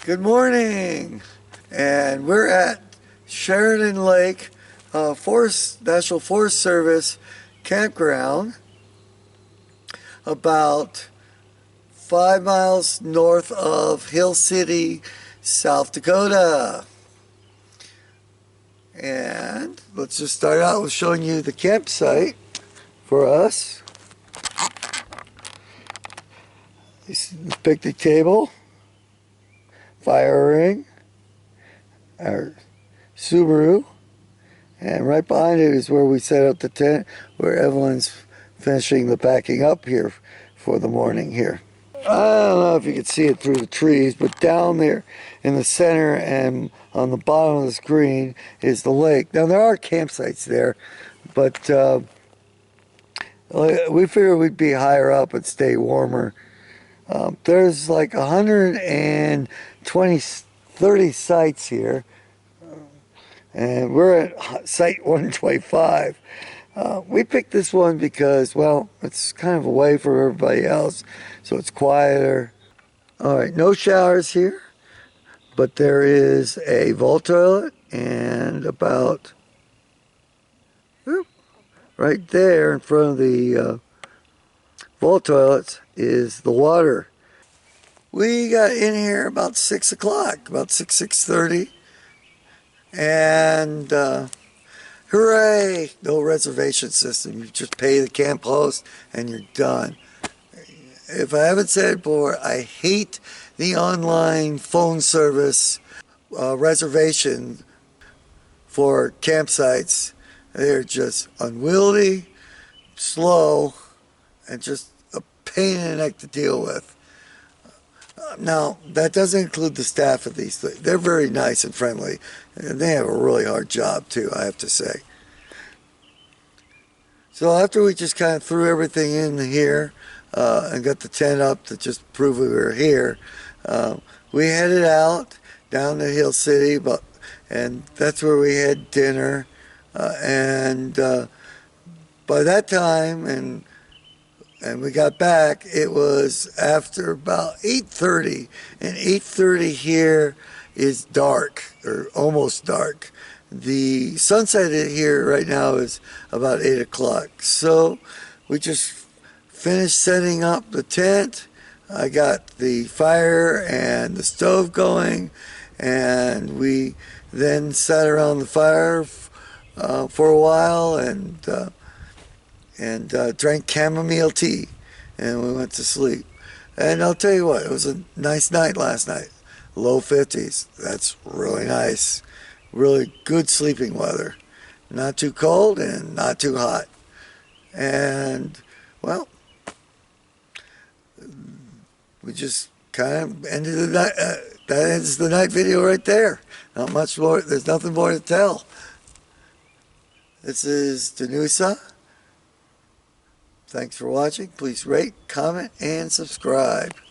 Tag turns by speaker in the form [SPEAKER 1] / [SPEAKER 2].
[SPEAKER 1] Good morning, and we're at Sheridan Lake National Forest Service Campground, about 5 miles north of Hill City, South Dakota. And let's just start out with showing you the campsite for us. This is the picnic table, fire ring, our Subaru, and right behind it is where we set up the tent, where Evelyn's finishing the packing up here for the morning here. I don't know if you can see it through the trees, but down there in the center and on the bottom of the screen is the lake. Now there are campsites there, but we figured we'd be higher up and stay warmer. There's like 30 sites here, and we're at site 125. We picked this one because, well, it's kind of away from everybody else, so it's quieter. All right, no showers here, but there is a vault toilet, and about right there in front of the vault toilets is the water. We got in here about 6 o'clock, about 6:30, and hooray, no reservation system. You just pay the camp host and you're done. If I haven't said it before, I hate the online phone service reservation for campsites. They're just unwieldy, slow, and just a pain in the neck to deal with. Now, that doesn't include the staff of these things. They're very nice and friendly, and they have a really hard job too, I have to say. So after we just kind of threw everything in here and got the tent up to just prove we were here, we headed out down to Hill City, and that's where we had dinner. And by that time, and we got back, it was after about 8:30, and 8:30 here is dark, or almost dark. The sunset here right now is about 8 o'clock. So we just finished setting up the tent. I got the fire and the stove going, and we then sat around the fire for a while and drank chamomile tea, and we went to sleep. And I'll tell you what, it was a nice night last night. Low 50s. That's really nice. Really good sleeping weather. Not too cold and not too hot. And, well, we just kind of ended the night. That ends the night video right there. Not much more. There's nothing more to tell. This is Danusa. Thanks for watching. Please rate, comment, and subscribe.